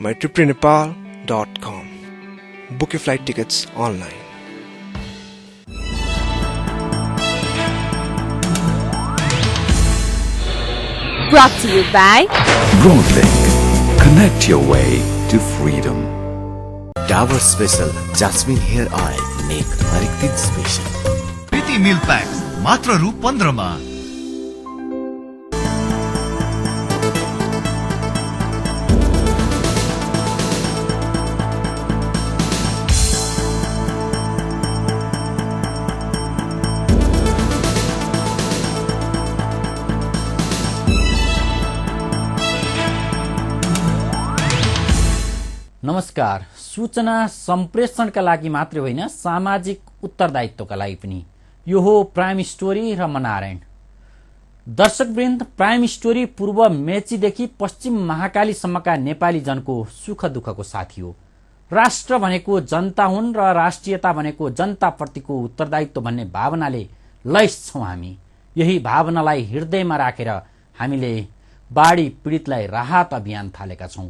mytriptonepal.com. Book your flight tickets online. Brought to you by Broadlink. Connect your way to freedom. Dabur Special Jasmine Hair Oil. Make हरेक दिन special. प्रीति मिल pack मात्र रु 15 मा. नमस्कार. सूचना सम्प्रेषणका लागि मात्रै होइन, सामाजिक उत्तरदायित्वका लागि पनि. यो हो प्राइम स्टोरी र म नारायण. दर्शकवृन्द, प्राइम स्टोरी पूर्व मेचीदेखि पश्चिम महाकालीसम्मका नेपाली जनको सुख दुःखको साथी हो. राष्ट्र भनेको जनता हुन् र राष्ट्रियता भनेको जनताप्रतिको उत्तरदायित्व भन्ने भावनाले लैस छौं हामी. यही भावनालाई हृदयमा राखेर हामीले बाढी पीडितलाई राहत अभियान थालेका छौं.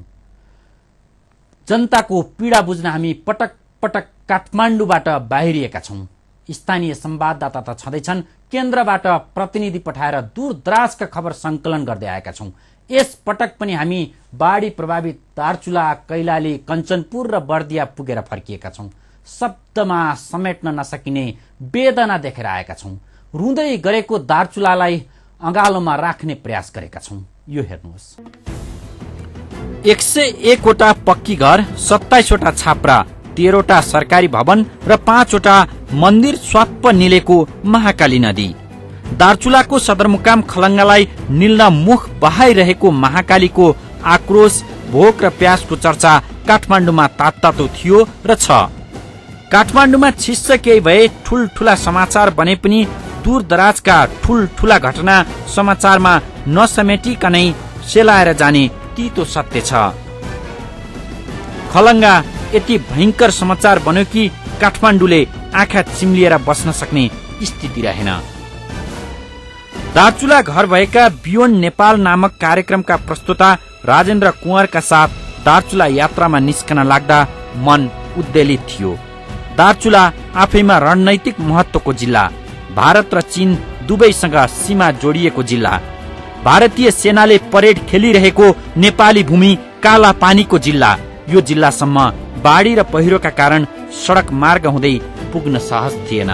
जनताको पीडा बुझ्न हामी पटक पटक काठमाडौँबाट बाहिरिएका छौं. स्थानीय संवाददाता त छँदैछन्, केन्द्रबाट प्रतिनिधि पठाएर दूरदराजका खबर संकलन गर्दै आएका छौं. यस पटक पनि हामी बाढी प्रभावित दार्चुला, कैलाली, कञ्चनपुर र बर्दिया पुगेर फर्किएका छौं. शब्दमा समेट्न नसकिने वेदना देखेर आएका छौं. रुँदै गरेको दार्चुलालाई अँगालोमा राख्ने प्रयास गरेका छौं. यो हेर्नुहोस्. 101 वटा पक्की घर, 27 वटा छाप्रा, 13 वटा सरकारी भवन र 5 वटा मन्दिर स्वात्प निलेको महाकाली नदी. दार्चुलाको सदरमुकाम खलङ्गालाई निल्न मुख बहाइरहेको महाकालीको आक्रोश, भोक र प्यासको चर्चा काठमाडौँमा तातो थियो र छ. काठमाडौँमा छिस्स केही भए ठूलठूला समाचार बने पनि दूरदराजका ठूलठूला घटना समाचारमा नसमेटिकनै सेलाएर जाने तीतो सत्य छ. खलङ्गा यति भयंकर समाचार बन्यो कि काठमाडौँले आँखा चिम्लिएर बस्न सक्ने स्थिति रहेन. दार्चुला घर भएका बियोन्ड नेपाल नामक कार्यक्रमका प्रस्तुता राजेन्द्र कुँवरका साथ दार्चुला यात्रामा निस्कन लाग्दा मन उद्वेलित थियो. दार्चुला आफैमा रणनैतिक महत्वको जिल्ला, भारत र चीन दुवैसँग सीमा जोडिएको जिल्ला, भारतीय सेनाले परेड खेलिरहेको नेपाली भूमि काला पानीको जिल्ला. यो जिल्लासम्म बाढी र पहिरोका कारण सड़क मार्ग हुँदै पुग्न सहज थिएन.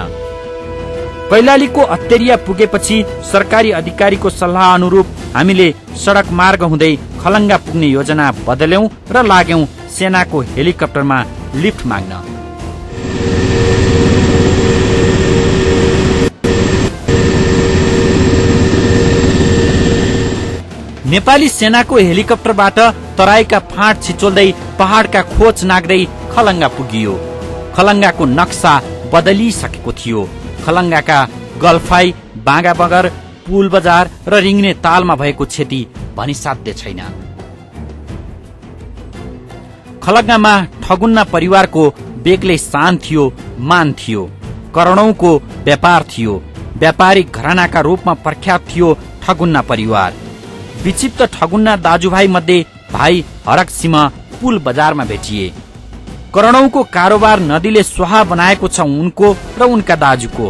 कैलालीको अत्तेरिया पुगेपछि सरकारी अधिकारीको सल्लाह अनुरूप हामीले सड़क मार्ग हुँदै खलङ्गा पुग्ने योजना बदल्यौं र लाग्यौं सेनाको हेलिकप्टरमा लिफ्ट माग्न. नेपाली सेनाको हेलिकप्टरबाट तराईका फाँट छिचोल्दै पहाड़का खोज नाग्दै खलङ्गा पुगियो. खलङ्गाको नक्सा बदलिसकेको थियो. खलङ्गाका गल्फाई, बाँगा बगर, पुल बजार र रिङ्ने तालमा भएको क्षति भनिसाध्य छैन. खलङ्गामा ठगुन्ना परिवारको बेग्लै शान थियो, मान थियो. करोडौंको व्यापार थियो. व्यापारिक घरानाका रूपमा प्रख्यात थियो ठगुन्ना परिवार. विचित्र ठगुन्ना दाजुभाइ मध्ये भाइ हरक सिंह पुल बजारमा भेटिए. करोडौंको कारोबार नदीले स्वाहा बनाएको छ उनको र उनका दाजुको.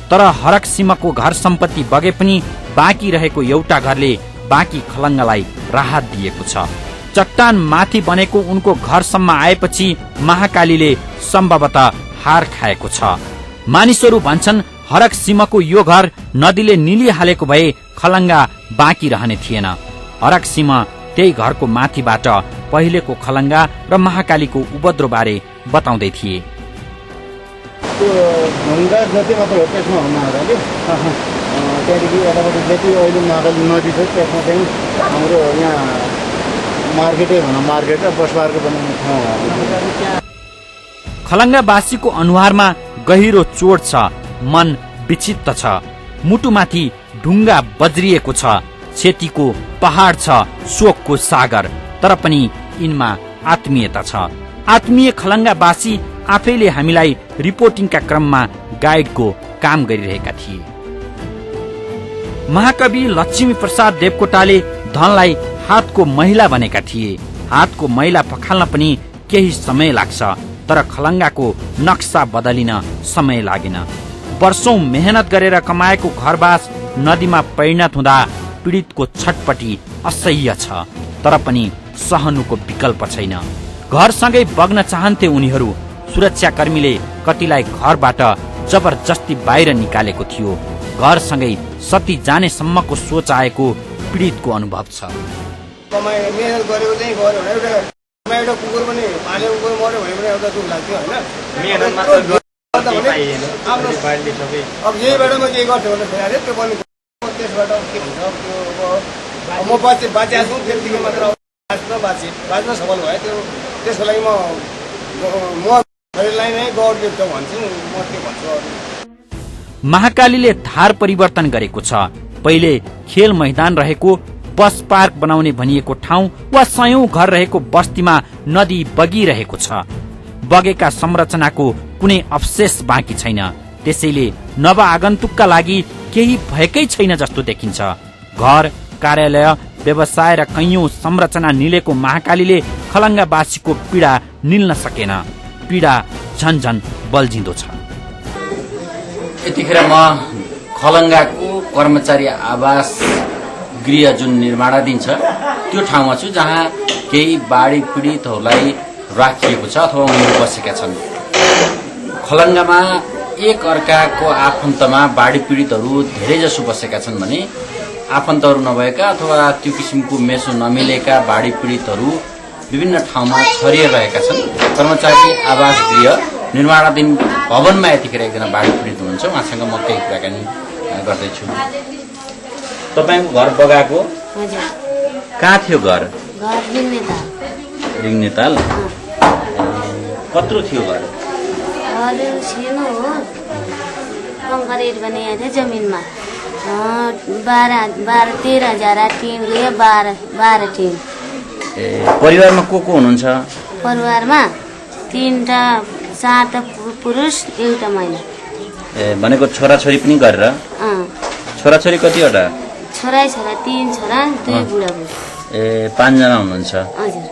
तर हरक सिंहको घर सम्पत्ति बगे पनि बाँकी रहेको एउटा घरले बाँकी खलङ्गालाई राहत दिएको छ. चट्टान माथि बनेको उनको घरसम्म आएपछि महाकालीले सम्भवतः हार खाएको छ. मानिसहरू भन्छन् हरक सिंहको यो घर नदीले निलिहालेको भए खलङ्गा बाँकी रहने थिएन. हरक सिंह त्यही घरको माथिबाट पहिलेको खलङ्गा र महाकालीको उपद्रो बारे बताउँदै थिए. ढुङ्गा जति मात्र हो त्यसमा हुन हाल्यो. त्यहाँदेखि यताबाट जति अहिले महाकाली नदी छ त्यसमा चाहिँ हाम्रो यहाँ मार्केटै भनौँ, मार्केट र बस मार्केट बनाउने ठाउँ. खलङ्गावासीको अनुहारमा गहिरो चोट छ, मन विचित्त छ. मुटुमाथि ढुङ्गा बज्रिएको छ, क्षतिको पहाड छ, शोकको सागर. तर पनि यिनमा आत्मीयता छ. आत्मीय खलङ्गावासी आफैले हामीलाई रिपोर्टिङका क्रममा गाइडको काम गरिरहेका थिए. महाकवि लक्ष्मी प्रसाद देवकोटाले धनलाई हातको महिला भनेका थिए. हातको मैला पखाल्न पनि केही समय लाग्छ, तर खलङ्गाको नक्सा बदलिन समय लागेन। वर्षौं मेहनत गरेर कमाएको घरबास नदीमा परिणत हुँदा पीडितको छटपटी असह्य छ, तर पनि सहनुको विकल्प छैन। घरसँगै बग्न चाहन्थे उनीहरू। सुरक्षाकर्मीले कतिलाई घरबाट जबरजस्ती बाहिर निकालेको थियो। घरसँगै सती जानेसम्मको सोच आएको पीडितको अनुभव छ। मेहनत गरेको चाहिँ गऱ्यो भने एउटा कुकुर पनि पाल्यो, कुकुर मऱ्यो भने पनि एउटा दुःख लाग्थ्यो होइन। अब यहीबाट म के गर्थेँ भने फेरि त्यो पनि त्यसबाट के हुन्छ त्यो म बाँचेको छु त्यतिकै मात्र बाँच्न सफल भयो। त्यसको लागि म शरीरलाई नै गौर देख्छ भन्छु, म के भन्छु। महाकालीले धार परिवर्तन गरेको छ। पहिले खेल मैदान रहेको बस पार्क बनाउने भनिएको ठाउँ वा सयौं घर रहेको बस्तीमा नदी बगिरहेको छ। बगेका संरचनाको कुनै अवशेष बाँकी छैन। त्यसैले नवआगन्तुकका लागि केही भएकै छैन जस्तो देखिन्छ। घर, कार्यालय, व्यवसाय र कैयौं संरचना निलेको महाकालीले खलङ्गावासीको पीडा निल्न सकेन। पीडा झन्झन बल्झिँदो छ। यतिखेर म खलङ्गाको कर्मचारी आवास गृह जुन निर्माणाधीन छ त्यो ठाउँमा छु, जहाँ केही बाढी पीडितहरूलाई राखिएको छ अथवा उनीहरू बसेका छन्। खलङ्गामा एक अर्काको आफन्तमा बाढी पीडितहरू धेरै जसो बसेका छन् भने आफन्तहरू नभएका अथवा त्यो किसिमको मेसो नमिलेका बाढी पीडितहरू विभिन्न ठाउँमा छरिरहेका छन्। कर्मचारी आवास गृह निर्माणाधीन भवनमा यतिखेर एकजना बाढी पीडित हुनुहुन्छ, उहाँसँग म केही कुराकानी गर्दैछु। तपाईँको घर बगाएको कहाँ थियो? घर रिङ्नेताल। कत्रो थियो घर? सानो हो, कङ्क्रिट बनाएको थियो जमिनमा। 12-13,000 टिन गयो, 12 टिन। परिवारमा को हुनुहुन्छ? परिवारमा 3-4 पुरुष, एउटा महिला। भनेको छोराछोरी पनि गरेर? छोराछोरी कतिवटा? छोरा 3 छोरा, 2 बुढाबुढी। 5 जना हुनुहुन्छ। हजुर।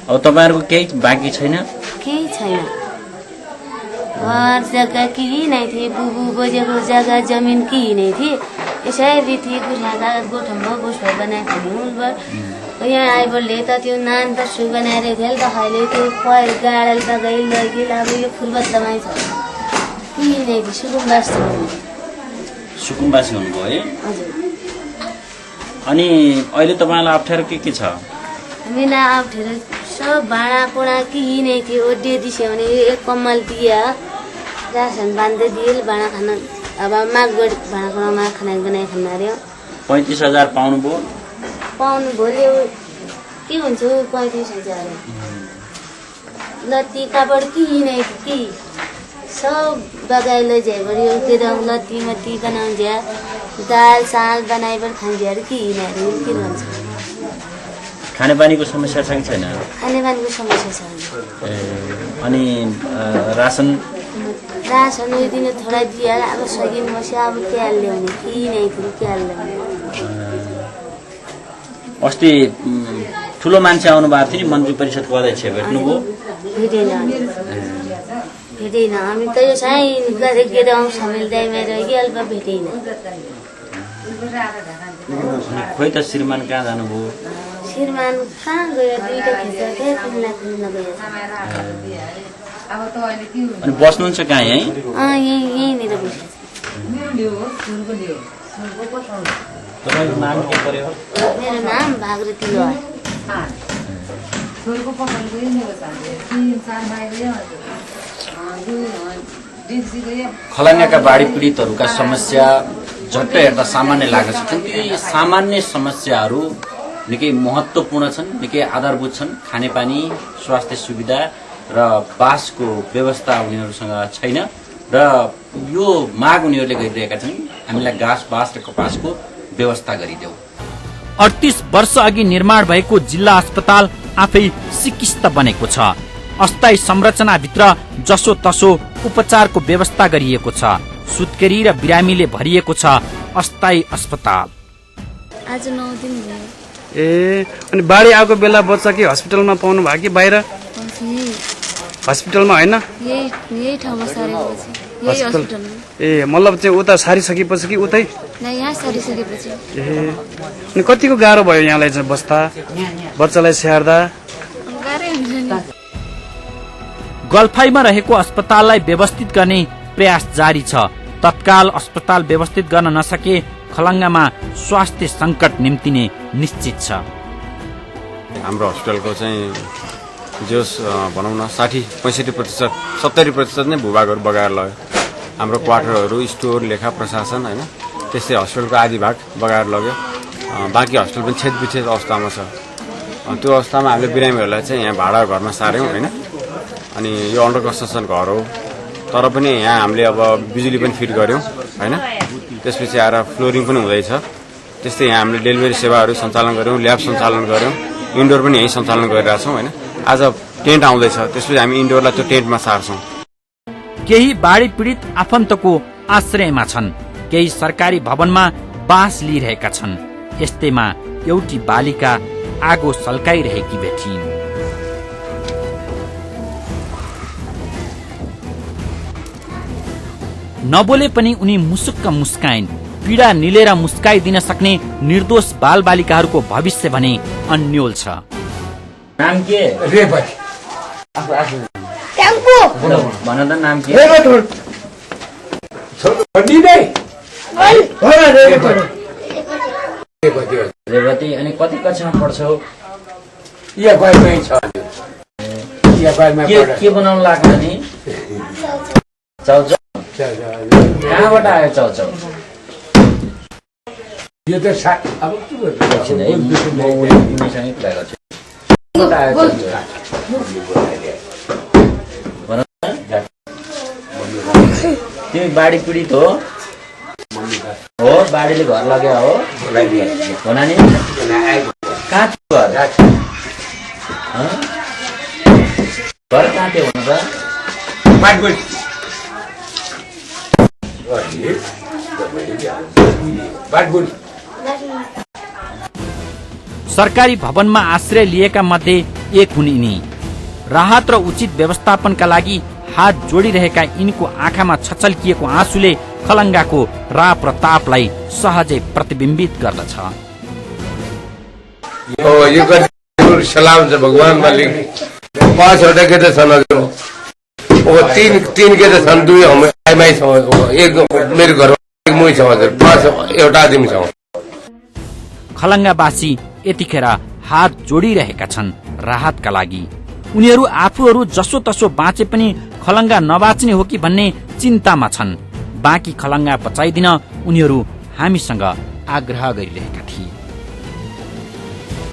अब तपाईँहरूको केही बाँकी छैन? केही छैन। घर जग्गा केही नै थिए, बुबु बोजेको जग्गा जमिन केही नै थिए। यसै रीति गुठाका गोठमा गोठमा बनाएको भयो। यहाँ आइबोले त त्यो नान त सु बनाएर खेल त खैले त्यो पैर गाडल त गई लगिल। अब यो फुलबत दमाई छ केही नै थिए। सुकुम्बासी हुनुभयो है? हजुर। अनि अहिले तपाईँलाई अप्ठ्यारो के छ? मेरा अप्ठ्यारो सब भाँडाकुँडा केही नै थियो। ओड्डे दिस्यो भने एक कम्मल दिया, रासन बाँध्दै दिए भाँडा खाना। अब मागबाट भाँडाकुँडामा खाना बनाइ खानु अरे। 35,000 पाउनुभयो? पाउनु भोलि के हुन्छ 35,000? लत्ती कापड केही नै केही सब बगाइ लैजाइ पऱ्यो। के लत्ती मत्ती बनाउँछ, दाल साल बनाइबाट खान्छहरू केही नै के भन्छ। खानेपानीको समस्या छ कि छैन? खानेपानीको समस्या छ। अनि रासन उयो दिन थोडा दिएर अब सकिन बस्यो। अब के हाल्यो भने केही नै थियो, के हाल्यो भने। अस्ति ठुलो मान्छे आउनु भएको थियो नि, मन्त्री परिषदको अध्यक्ष भेट्नुभयो? भेटेन। हामी त यो साइन गरेर आउँ समिल्दैमा रह्यो, अल्प भेटेन। खोइ त श्रीमान कहाँ जानुभयो? श्रीमान कहाँ गयो? 2टा खेत थियो, कुल्ला गयो। अनि बस्नुहुन्छ कहाँ? यहीँनिर बस्छु। तपाईँको नाम के पर्यो? मेरो नाम भागरती लोहार। खलङ्गाका बाढी पीडितहरूका समस्या झट्टै हेर्दा सामान्य लाग्न सक्छन्। ती सामान्य समस्याहरू निकै महत्त्वपूर्ण छन्, निकै आधारभूत छन्। खानेपानी, स्वास्थ्य सुविधा र बासको व्यवस्था उनीहरूसँग छैन र यो माग उनीहरूले गरिरहेका छन्, हामीलाई घाँस बास र कपासको व्यवस्था गरिदेऊ। 38 वर्ष अघि निर्माण भएको जिल्ला अस्पताल आफै सिकिस्त बनेको छ। अस्थायी संरचनाभित्र जसो तसो उपचारको व्यवस्था गरिएको छ। सुत्केरी र बिरामीले भरिएको छ अस्थायी अस्पताल। आज 9 दिन भयो। ए अनि बाढी आएको बेला बच्चा के हस्पिटलमा पाउनु भयो कि बाहिर हस्पिटलमा होइन यही ठाउँमा सारेपछि यही हस्पिटलमा ए मतलब चाहिँ उता सारिसकेपछि कि उतै यहाँ सारिसकेपछि ए अनि कतिको गाह्रो भयो यहाँलाई चाहिँ बस्दा बच्चालाई स्याहार्दा गाह्रै हुन्छ नि गल्फाईमा रहेको अस्पताललाई व्यवस्थित गर्ने प्रयास जारी छ। तत्काल अस्पताल व्यवस्थित गर्न नसके खलङ्गामा स्वास्थ्य संकट निम्तिने निश्चित छ। हाम्रो हस्पिटलको चाहिँ जोस भनौँ न 60-65% 70% नै भूभागहरू बगाएर लग्यो। हाम्रो क्वार्टरहरू स्टोर लेखा प्रशासन होइन त्यस्तै हस्पिटलको आधी भाग बगाएर लग्यो। बाँकी हस्पिटल पनि छेदविच्छेद अवस्थामा छ। त्यो अवस्थामा हामीले बिरामीहरूलाई चाहिँ यहाँ भाडा घरमा सार्यौँ होइन। अनि यो अन्डर कन्स्ट्रक्सन घर हो तर पनि यहाँ हामीले अब बिजुली पनि फिट गऱ्यौँ होइन। त्यसपछि आएर फ्लोरिङ पनि हुँदैछ। त्यस्तै यहाँ हामीले डेलिभरी सेवाहरू सञ्चालन गऱ्यौँ, ल्याब सञ्चालन गऱ्यौँ, इन्डोर पनि यहीँ सञ्चालन गरिरहेछौँ होइन। आज टेन्ट आउँदैछ त्यसपछि हामी इन्डोरलाई त्यो टेन्टमा सार्छौँ। केही बाढी पीडित आफन्तको आश्रयमा छन्, केही सरकारी भवनमा बास लिइरहेका छन्। यस्तैमा एउटी बालिका आगो सल्काइरहेकी भेटिन्। नबोले पनि उनी मुसुक्क मुस्काइन्। पीडा निलेर मुस्काइदिन सक्ने निर्दोष बालबालिकाहरूको भविष्य भने अन्योल छ। नाम के भन त नाम के रेवती। अनि कति कक्षामा पढ्छौ? के बनाउनु लाग्यो नि? चाउचाउ कहाँबाट आयो चाउचाउ? यो त अब के तिमी बाढी पीडित हो? बाढीले घर लग्यो हो नानी? कहाँ थियो घर? घर कहाँ थियो भन्नु त? सरकारी भवनमा आश्रय लिएका मध्ये एक हुन् यिनी। राहत र उचित व्यवस्थापनका लागि हात जोडिरहेका यिनको आँखामा छचल्किएको आँसुले खलङ्गाको राप र तापलाई सहजै प्रतिबिम्बित गर्दछ। सलाम छ भगवान मालिक। 5वटा केटा छन्, तीन केटा छन्, 2 आइमाई छ, एक मेरो घरमा मै छ हजुर, 5 एउटा आदमी छ। खलङ्गावासी यतिखेर हात जोडिरहेका छन् राहतका लागि। उनीहरू आफूहरू जसो तसो बाँचे पनि खलङ्गा नबाँच्ने हो कि भन्ने चिन्तामा छन्। बाँकी खलङ्गा बचाइदिन उनीहरू हामीसँग आग्रह गरिरहेका थिए।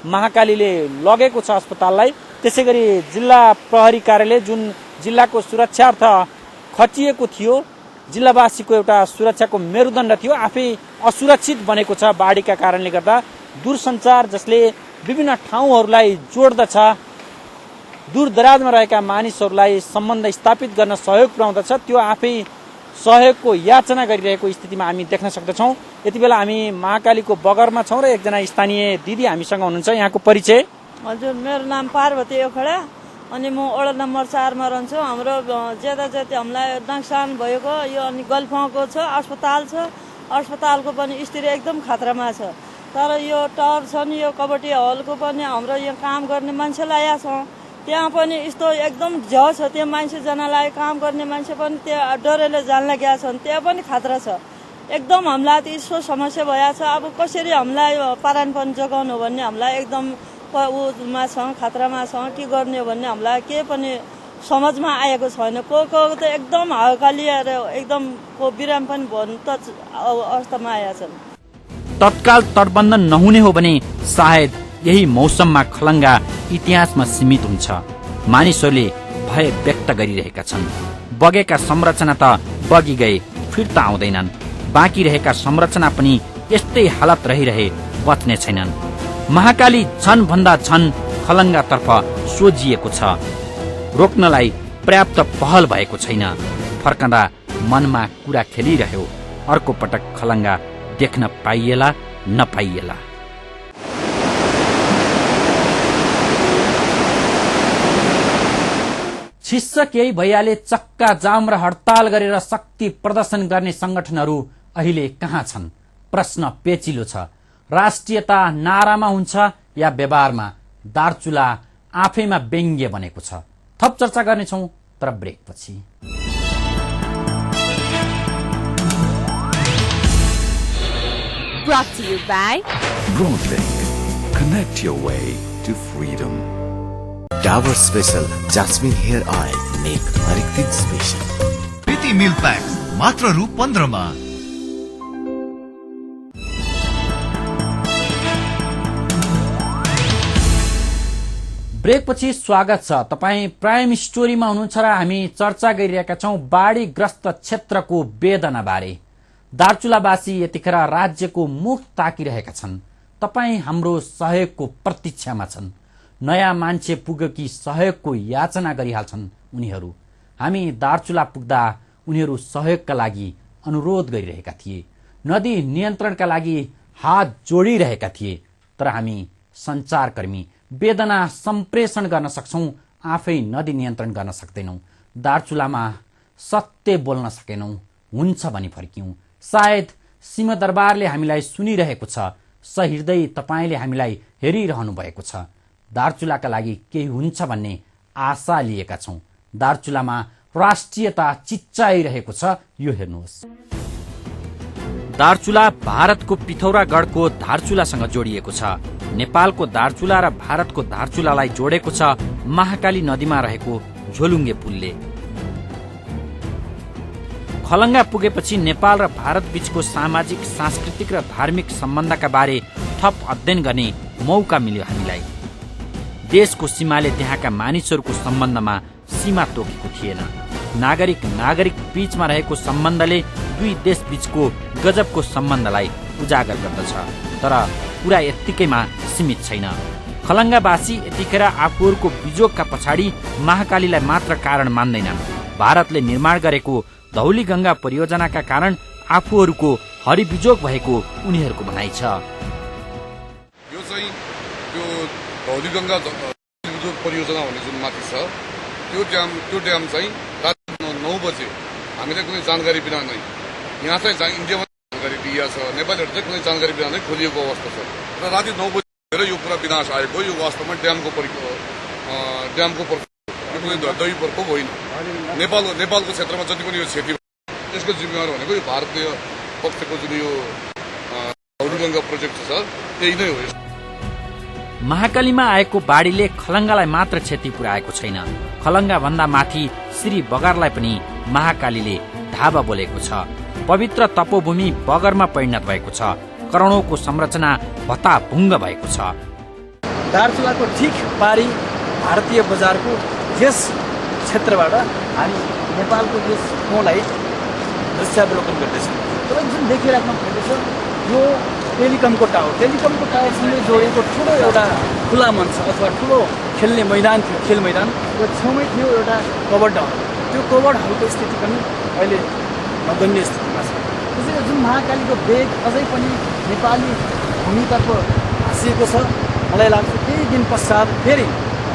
महाकालीले लगेको छ अस्पताललाई। त्यसै गरी जिल्ला प्रहरी कार्यालय जुन जिल्लाको सुरक्षार्थ खटिएको थियो, जिल्लावासीको एउटा सुरक्षाको मेरुदण्ड थियो, आफै असुरक्षित बनेको छ बाढीका कारणले गर्दा। दूरसञ्चार जसले विभिन्न ठाउँहरूलाई जोड्दछ, दूरदराजमा रहेका मानिसहरूलाई सम्बन्ध स्थापित गर्न सहयोग पुर्याउँदछ, त्यो आफै सहयोगको याचना गरिरहेको स्थितिमा हामी देख्न सक्दछौँ। यति बेला हामी महाकालीको बगरमा छौँ र एकजना स्थानीय दिदी हामीसँग हुनुहुन्छ। यहाँको परिचय? हजुर, मेरो नाम पार्वती ओखडा अनि म वडा नम्बर 4 मा रहन्छु। हाम्रो ज्यादा जति हामीलाई नोक्सान भएको यो अनि गल्फाको छ अस्पताल छ, अस्पतालको पनि स्थिति एकदम खतरामा छ। तर यो टावर छ नि, यो कबड्डी हलको पनि हाम्रो यहाँ काम गर्ने मान्छे ल्याएका छौँ, त्यहाँ पनि यस्तो एकदम झ्याउ छ। त्यो मान्छे जनालाई काम गर्ने मान्छे पनि त्यहाँ डरले जान लागेका छन्, त्यहाँ पनि खतरा छ एकदम। हामीलाई त यस्तो समस्या भइरहेको छ, अब कसरी हामीलाई पारान पनि जोगाउनु भन्ने हामीलाई एकदम उमा छ, खतरामा छ। के गर्ने हो भन्ने हामीलाई केही पनि समझमा आएको छैन। को त एकदम हाउकाली एकदम को बिराम पनि भन्नु त अवस्थामा आएका छन्। तत्काल तटबन्धन नहुने हो भने सायद यही मौसममा खलङ्गा इतिहासमा सीमित हुन्छ। मानिसहरूले भय व्यक्त गरिरहेका छन्। बगेका संरचना त बगी गए, फिर्ता आउँदैनन्। बाँकी रहेका संरचना पनि यस्तै हालत रहिरहे बच्ने छैनन्। महाकाली छन् भन्दा छन् खलङ्गातर्फ सोझिएको छ। रोक्नलाई पर्याप्त पहल भएको छैन। फर्कँदा मनमा कुरा खेलिरह्यो, अर्को पटक खलङ्गा देख्न पाइएला नपाइएला। शिष्य केही भइहाले चक्का जाम र हडताल गरेर शक्ति प्रदर्शन गर्ने संगठनहरू अहिले कहाँ छन्? प्रश्न पेचिलो छ। राष्ट्रियता नारामा हुन्छ या व्यवहारमा? दार्चुला आफैमा व्यङ्ग्य बनेको छ। थप चर्चा गर्नेछौं तर ब्रेकपछि। Brought to you by Broadlink. Connect your way to freedom. Dabur Special Jasmine Hair Oil. Make हरेक दिन स्पेशल। प्रीति मिल्क प्याक्स मात्र रु 15 मा। ब्रेकपछि स्वागत छ। तपाईं प्राइम स्टोरीमा हुनुहुन्छ र हामी चर्चा गरिरहेका छौं बाढीग्रस्त क्षेत्रको वेदना बारे। दार्चुलावासी यतिखेर राज्यको मुख ताकिरहेका छन्। तपाईं हाम्रो सहयोगको प्रतीक्षामा छन्। नयाँ मान्छे पुगेकी सहयोगको याचना गरिहाल्छन् उनीहरू। हामी दार्चुला पुग्दा उनीहरू सहयोगका लागि अनुरोध गरिरहेका थिए। नदी नियन्त्रणका लागि हात जोडिरहेका थिए। तर हामी सञ्चारकर्मी वेदना सम्प्रेषण गर्न सक्छौं, आफै नदी नियन्त्रण गर्न सक्दैनौं। दार्चुलामा सत्य बोल्न सकेनौं, हुन्छ भनी फर्क्यौं। सायद सिंहदरबारले हामीलाई सुनिरहेको छ। सहृदय तपाईले हामीलाई हेरिरहनु भएको छ। दार्चुलाका लागि केही हुन्छ भन्ने आशा लिएका छौं। दार्चुलामा राष्ट्रियता चिच्चाइरहेको छ। यो हेर्नुहोस्। दार्चुला भारतको पिथौरागढको दार्चुलासँग जोडिएको छ। नेपालको दार्चुला र भारतको दार्चुलालाई जोडेको छ महाकाली नदीमा रहेको झोलुङ्गे पुलले। खलङ्गा पुगेपछि नेपाल र भारत बीचको सामाजिक, सांस्कृतिक र धार्मिक सम्बन्धका बारे थप अध्ययन गर्ने मौका मिल्यो हामीलाई। देशको सीमाले त्यहाँका मानिसहरूको सम्बन्धमा सीमा तोकेको थिएन। नागरिक बीचमा रहेको सम्बन्धले दुई देश बीचको गजबको सम्बन्धलाई उजागर गर्दछ। तर कुरा यत्तिकैमा सीमित छैन। खलङ्गावासी यतिखेर आफूहरूको बिजोगका पछाडि महाकालीलाई मात्र कारण मान्दैनन्। भारतले निर्माण गरेको धौली गंगा परियोजनाका कारण आफूहरूको हरिबिजोग भएको उनीहरूको भनाइ छ। यो चाहिँ त्यो धौली गंगा परियोजना भन्ने जुन माथि छ त्यो ड्याम चाहिँ राति 9 बजे हामीलाई कुनै जानकारी बिना नै यहाँ चाहिँ इन्डियामा जानकारी दिइएको छ। नेपालीहरू चाहिँ कुनै जानकारी बिना नै खोलिएको अवस्था छ र राति 9 बजे यो पुरा विनाश आएको। यो वास्तवमा ड्यामको कुनै दैवी प्रकोप होइन। नेपालको क्षेत्रमा जति पनि यो क्षति त्यसको जिम्मेवार भनेको यो भारतीय पक्षको जुन यो धौली गंगा प्रोजेक्ट छ त्यही नै हो। महाकालीमा आएको बाढीले खलङ्गालाई मात्र क्षति पुर्याएको छैन। खलङ्गा भन्दा माथि श्री बगरलाई पनि महाकालीले धावा बोलेको छ। पवित्र तपोभूमि बगरमा परिणत भएको छ। करोडौंको संरचना भत्ताभुङ्ग भएको छ। दार्चुलाको ठिक पारी भारतीय बजारको यस क्षेत्रबाट हामी नेपालको यस ठाउँलाई दृश्यावलोकन गर्दैछौँ। तपाईँ जुन देखिराख्नु भएको छ यो टेलिकमको टावरसँगै जोडिएको ठुलो एउटा खुला मञ्च अथवा ठुलो खेल्ने मैदान थियो। खेल मैदान र छेउमै थियो एउटा कभर्ड हल। त्यो कभर्ड हलको स्थिति पनि अहिले नगण्य स्थितिमा छ। त्यसैले जुन महाकालीको वेग अझै पनि नेपाली भूमितर्फ भाँसिएको छ। मलाई लाग्छ केही दिन पश्चात फेरि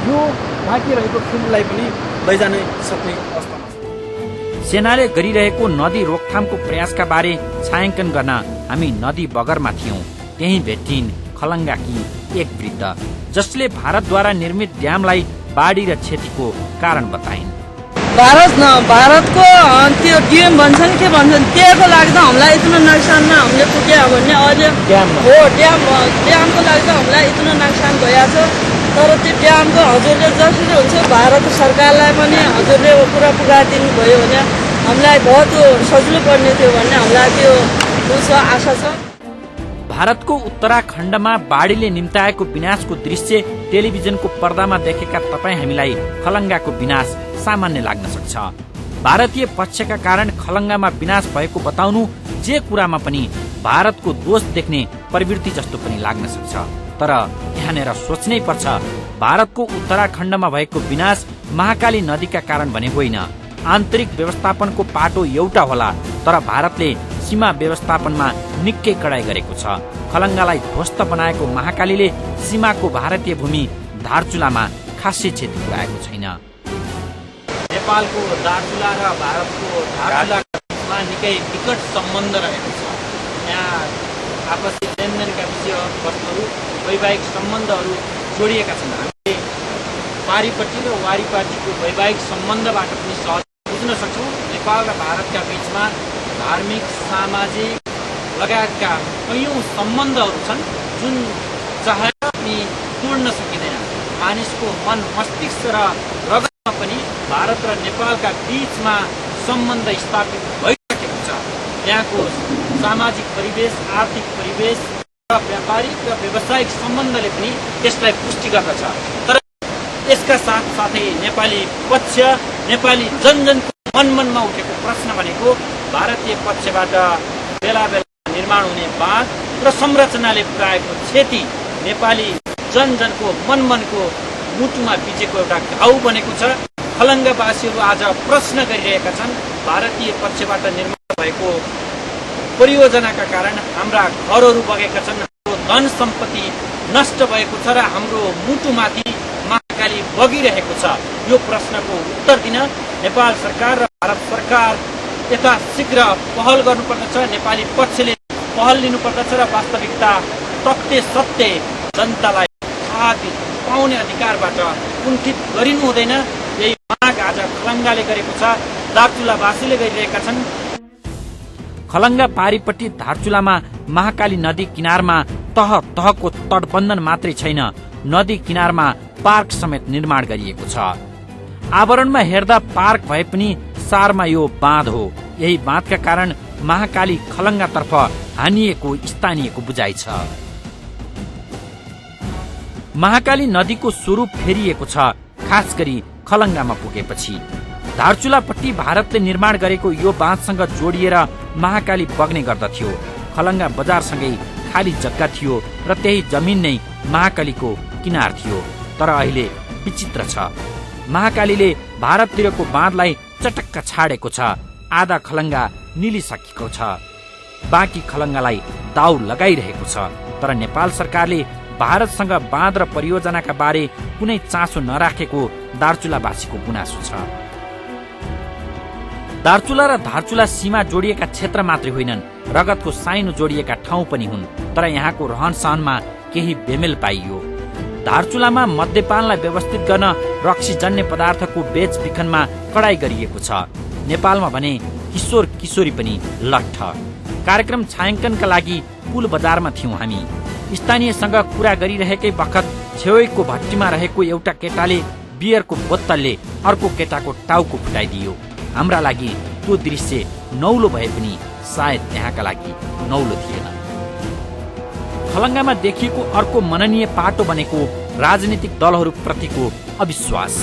यो बाँकी रहेको फिल्डलाई पनि लैजानै सक्ने अवस्थामा छ। सेनाले गरिरहेको नदी रोकथामको प्रयासका बारे छायाङ्कन गर्न हामी नदी बगरमा थियौं। त्यही भेटिन् खलङ्गाकी एक वृद्ध जसले भारतद्वारा निर्मित ड्यामलाई बाढी र क्षतिको कारण बताइन्। भारतको त्यो ड्याम भन्छन् के भन्छन् त्यहाँको लागि त हामीलाई इतना नोक्सानमा हामीले पुग्यो भने अहिले हो ड्यामको लागि त हामीलाई इतना नोक्सान भइरहेको छ। तर त्यो ड्यामको हजुरले जसरी हुन्छ भारत सरकारलाई पनि हजुरले पुरा पुगाइदिनु भयो भने हामीलाई बहुत सजिलो पर्ने थियो भन्ने हामीलाई त्यो आशा छ। भारतको उत्तराखण्डमा बाढीले निम्ताएको विनाशको दृश्य टेलिभिजनको पर्दामा देखेका तपाईँ हामीलाई खलङ्गाको विनाश सामान्य लाग्न सक्छ। भारतीय पक्षका कारण खलङ्गामा विनाश भएको बताउनु जे कुरामा पनि भारतको दोष देख्ने प्रवृत्ति जस्तो पनि लाग्न सक्छ। तर यहाँनिर सोच्नै पर्छ भारतको उत्तराखण्डमा भएको विनाश महाकाली नदीका कारण भने होइन। आन्तरिक व्यवस्थापनको पाटो एउटा होला तर भारतले सीमा व्यवस्थापनमा निकै कडाई गरेको छ। खलङ्गालाई ध्वस्त बनाएको महाकालीले सीमाको भारतीय भूमि दार्चुलामा खासै क्षति पुर्याएको छैन। नेपालको दार्चुला र भारतको धारचुलामा निकै निकट सम्बन्ध रहेको छ। यहाँ आपसी लेनदेनका विषयवस्तुहरू वैवाहिक सम्बन्धहरू जोडिएका छन्। हामीले पारिपट्टि र वारिपाटीको वैवाहिक सम्बन्धबाट पनि सहज बुझ्न सक्छौँ। नेपाल र भारतका बीचमा धार्मिक सामाजिक लगायतका कैयौँ सम्बन्धहरू छन् जुन चाहेर पनि तोड्न सकिँदैन। मानिसको मन मस्तिष्क र रगतमा पनि भारत र नेपालका बीचमा सम्बन्ध स्थापित भइसकेको छ। यहाँको सामाजिक परिवेश, आर्थिक परिवेश र व्यापारिक र व्यावसायिक सम्बन्धले पनि यसलाई पुष्टि गर्दछ। तर यसका साथसाथै नेपाली पक्ष, नेपाली जनजनको मनमनमा उठेको प्रश्न भनेको भारतीय पक्षबाट बेला बेला निर्माण हुने बाँध र संरचनाले पुर्याएको क्षति नेपाली जनजनको मनमनको मुटुमा बिजेको एउटा घाउ बनेको छ। खलङ्गावासीहरू आज प्रश्न गरिरहेका छन्, भारतीय पक्षबाट निर्माण भएको परियोजनाका कारण हाम्रा घरहरू बगेका छन्, हाम्रो धन सम्पत्ति नष्ट भएको छ र हाम्रो मुटुमाथि महाकाली बगिरहेको छ। यो प्रश्नको उत्तर दिन नेपाल सरकार र भारत सरकार यथाशीघ्र पहल गर्नुपर्दछ। नेपाली पक्षले पहल लिनुपर्दछ र वास्तविकता तथ्य सत्य जनतालाई थाहा पाउने अधिकारबाट कुण्ठित गरिनु हुँदैन। यही माग आज खलङ्गाले गरेको छ, दार्चुलावासीले गरिरहेका छन्। खलङ्गा पारिपट्टि धारचुलामा महाकाली नदी किनारमा तह तहको तटबन्धन मात्रै छैन, नदी किनारमा पार्क समेत निर्माण गरिएको छ। आवरणमा हेर्दा पार्क भए पनि सारमा यो बाँध हो। यही बाँधका कारण महाकाली खलङ्गातर्फ हानिएको स्थानीयको बुझाइ छ। महाकाली नदीको स्वरूप फेरिएको छ, खास गरी खलङ्गामा पुगेपछि। धारचुलापट्टि भारतले निर्माण गरेको यो बाँधसँग जोडिएर महाकाली बग्ने गर्दथ्यो। खलङ्गा बजारसँगै खाली जग्गा थियो र त्यही जमिन नै महाकालीको किनार थियो। तर अहिले विचित्र छ, महाकालीले भारततिरको बाँधलाई चटक्क छाडेको छ। आधा खलङ्गा निलिसकेको छ, बाँकी खलङ्गालाई दाउ लगाइरहेको छ। तर नेपाल सरकारले भारतसँग बाँध र परियोजनाका बारे कुनै चासो नराखेको दार्चुलावासीको गुनासो छ। दार्चुला र धारचुला सीमा जोडिएका क्षेत्र मात्रै होइनन्, रगतको साइनो जोडिएका ठाउँ पनि हुन्। तर यहाँको रहन सहनमा केही बेमेल पाइयो। धारचुलामा मद्यपानलाई व्यवस्थित गर्न रक्सीजन्य पदार्थको बेचबिखनमा कडाई गरिएको छ। नेपालमा भने किशोर किशोरी पनि लट्ठ। कार्यक्रम छायाङ्कनका लागि पुल बजारमा थियौं हामी। स्थानीयसँग कुरा गरिरहेकै बखत छेउको भट्टीमा रहेको एउटा केटाले बियरको बोतलले अर्को केटाको टाउको फुटाइदियो। हाम्रा लागि त्यो दृश्य नौलो भए पनि सायद त्यहाँका लागि नौलो थिएन। खलङ्गामा देखिएको अर्को मननीय पाटो बनेको राजनीतिक दलहरूप्रतिको अविश्वास।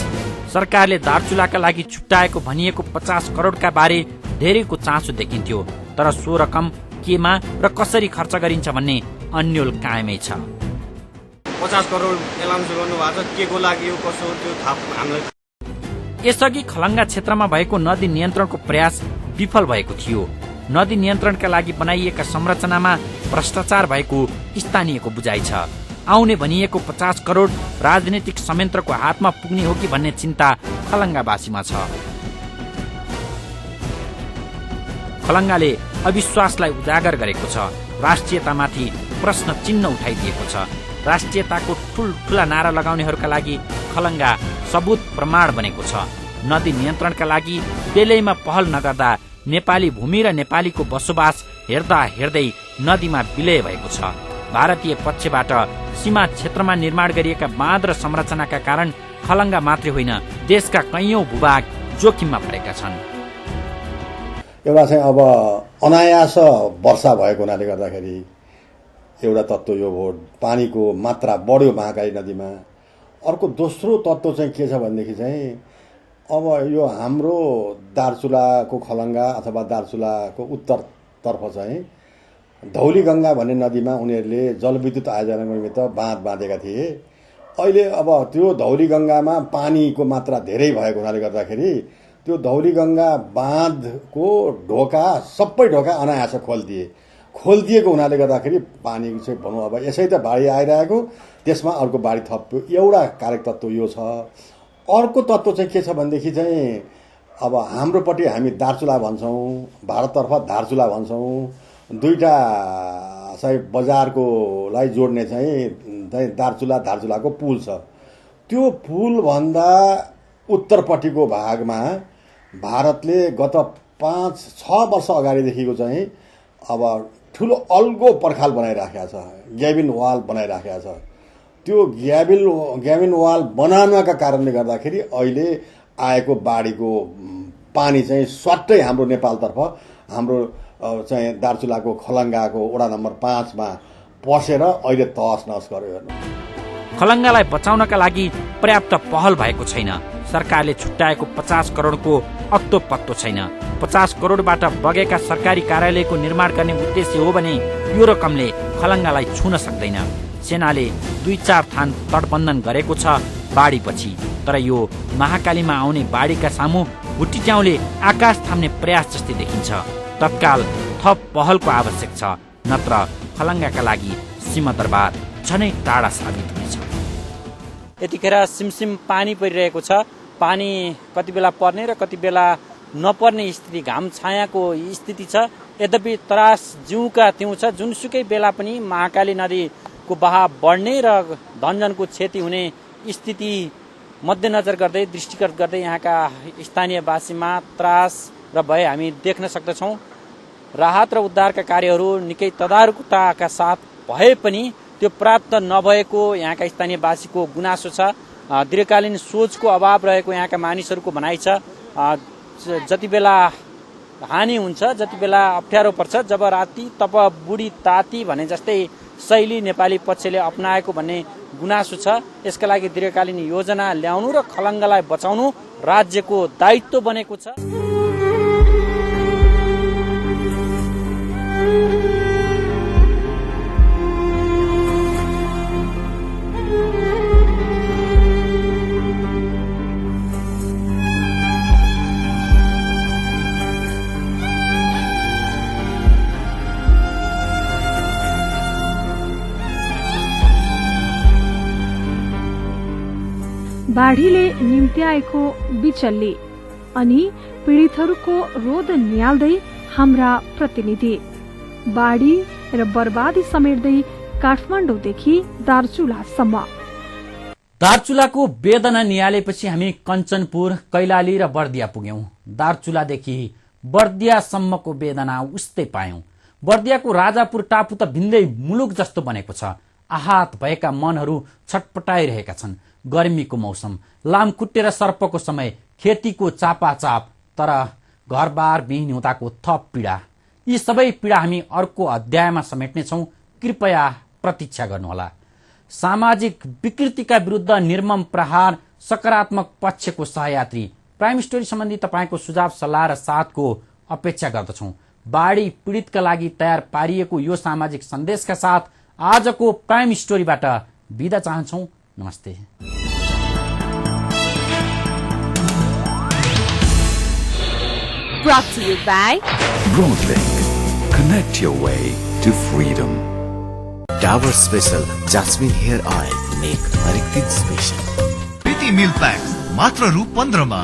सरकारले दार्चुलाका लागि छुट्याएको भनिएको 50 करोडका बारे धेरैको चासो देखिन्थ्यो, तर सो रकम केमा र कसरी खर्च गरिन्छ भन्ने अन्यल कायमै छ। 50 करोड एलाउन्स गर्नुभएको छ, के को लागि हो कसो त्यो थाहा हामीलाई। यसअघि खलङ्गा क्षेत्रमा भएको नदी नियन्त्रणको प्रयास विफल भएको थियो। नदी नियन्त्रणका लागि बनाइएका संरचनामा भ्रष्टाचार भएको स्थानीयको बुझाइ छ। आउने भनिएको 50 करोड राजनीतिक संयन्त्रको हातमा पुग्ने हो कि भन्ने चिन्ता खलङ्गावासीमा छ। खलङ्गाले अविश्वासलाई उजागर गरेको छ, राष्ट्रियतामाथि प्रश्न चिन्ह उठाइदिएको छ। राष्ट्रियताको ठूल्ठूला नारा लगाउनेहरूका लागि खलङ्गा सबुत प्रमाण बनेको छ। नदी नियन्त्रणका लागि बेलैमा पहल नगर्दा नेपाली भूमि र नेपालीको बसोबास हेर्दा हेर्दै नदीमा विलय भएको छ। भारतीय पक्षबाट सीमा क्षेत्रमा निर्माण गरिएका बाँध र संरचनाका कारण खलङ्गा मात्रै होइन, देशका कैयौं भूभाग जोखिममा परेका छन्। एउटा चाहिँ अब अनायास वर्षा भएको हुनाले गर्दाखेरि एउटा तत्त्व यो हो, पानीको मात्रा बढ्यो महाकाली नदीमा। अर्को दोस्रो तत्त्व चाहिँ के छ भनेदेखि चाहिँ अब यो हाम्रो दार्चुलाको खलङ्गा अथवा दार्चुलाको उत्तरतर्फ चाहिँ धौलीगङ्गा भन्ने नदीमा उनीहरूले जलविद्युत आयोजनाको निमित्त बाँध बाँधेका थिए। अहिले अब त्यो धौलीगङ्गामा पानीको मात्रा धेरै भएको हुनाले गर्दाखेरि त्यो धौलीगङ्गा बाँधको ढोका सबै ढोका अनायास खोलिदिएको हुनाले गर्दाखेरि पानी चाहिँ भनौँ अब यसै त बाढी आइरहेको, त्यसमा अर्को बाढी थप्यो। एउटा कारक तत्त्व यो छ। अर्को तत्त्व चाहिँ के छ भनेदेखि चाहिँ अब हाम्रोपट्टि हामी दार्चुला भन्छौँ, भारततर्फ धारचुला भन्छौँ। दुईटा चाहिँ बजारकोलाई जोड्ने चाहिँ दार्चुला धारचुलाको पुल छ। त्यो पुलभन्दा उत्तरपट्टिको भागमा भारतले गत 5-6 वर्ष अगाडिदेखिको चाहिँ अब ठुलो अल्गो पर्खाल बनाइराखेको छ, ग्याबिन वाल बनाइराखेको छ। त्यो ग्याबिन वाल बनाउनका कारणले गर्दाखेरि अहिले आएको बाढीको पानी चाहिँ स्वाट्टै हाम्रो नेपालतर्फ हाम्रो चाहिँ दार्चुलाको खलङ्गाको वडा नम्बर 5 मा पसेर अहिले तहस नहस गर्यो। हेर्नु, खलङ्गालाई बचाउनका लागि पर्याप्त पहल भएको छैन। सरकारले छुट्याएको 50 करोडको अत्तो पत्तो छैन। 50 करोडबाट बगेका सरकारी कार्यालयको निर्माण गर्ने उद्देश्य हो भने यो रकमले खलङ्गालाई छुन सक्दैन। सेनाले 2-4 थान तटबन्धन गरेको छ बाढीपछि, तर यो महाकालीमा आउने बाढीका सामु भुटिच्याउले आकाश थाम्ने प्रयास जस्तै देखिन्छ। तत्काल थप पहलको आवश्यक छ, नत्र खलङ्गाका लागि सिंहदरबार झनै टाढा साबित हुनेछ। यतिखेर सिमसिम पानी परिरहेको छ। पानी कति बेला पर्ने र कति बेला नपर्ने स्थिति, घाम छायाको स्थिति छ। यद्यपि तरास जिउका त्यौँ छ। जुनसुकै बेला पनि महाकाली नदीको बहाव बढ्ने र धनजनको क्षति हुने स्थिति मध्यनजर गर्दै, दृष्टिगत गर्दै यहाँका स्थानीयवासीमा त्रास र भय हामी देख्न सक्दछौँ। राहत र उद्धारका कार्यहरू निकै तदारुकताका साथ भए पनि त्यो प्राप्त नभएको यहाँका स्थानीयवासीको गुनासो छ। दीर्घकालीन सोचको अभाव रहेको यहाँका मानिसहरूको भनाइ छ। जति बेला हानि हुन्छ, जति बेला अप्ठ्यारो पर्छ, जब राति तब बुढी ताती भने जस्तै शैली नेपाली पक्षले अपनाएको भन्ने गुनासो छ। यसका लागि दीर्घकालीन योजना ल्याउनु र खलङ्गालाई बचाउनु राज्यको दायित्व बनेको छ। बाढीले निम्त्याएको बिचल्ली अनि पीडितहरूको रोद निहाल्दै हाम्रा प्रतिनिधि बाढी र बर्बादी समेट्दै काठमाडौँदेखि दार्चुलासम्म। दार्चुलाको वेदना निहालेपछि हामी कञ्चनपुर, कैलाली र बर्दिया पुग्यौं। दार्चुलादेखि बर्दियासम्मको वेदना उस्तै पायौं। बर्दियाको राजापुर टापु त भिन्दै मुलुक जस्तो बनेको छ। आहत भएका मनहरू छटपटाइरहेका छन्। गर्मीको मौसम, लामखुट्टे र सर्पको समय, खेतीको चापाचाप, तर घरबार विहीन हुँदाको थप पीडा। यी सबै पीडा हामी अर्को अध्यायमा समेट्नेछौँ। कृपया प्रतीक्षा गर्नुहोला। सामाजिक विकृतिका विरुद्ध निर्मम प्रहार, सकारात्मक पक्षको सहयात्री प्राइम स्टोरी सम्बन्धी तपाईँको सुझाव, सल्लाह र साथको अपेक्षा गर्दछौँ। बाढी पीडितका लागि तयार पारिएको यो सामाजिक सन्देशका साथ आजको प्राइम स्टोरीबाट बिदा चाहन्छौँ। नमस्ते। Brought to you by Broadlink. Connect your way to freedom. Dabur special jasmine hair oil, नेक हरेक दिन स्पेशल। प्रीति मिल्क प्याक मात्र रु 15 मा।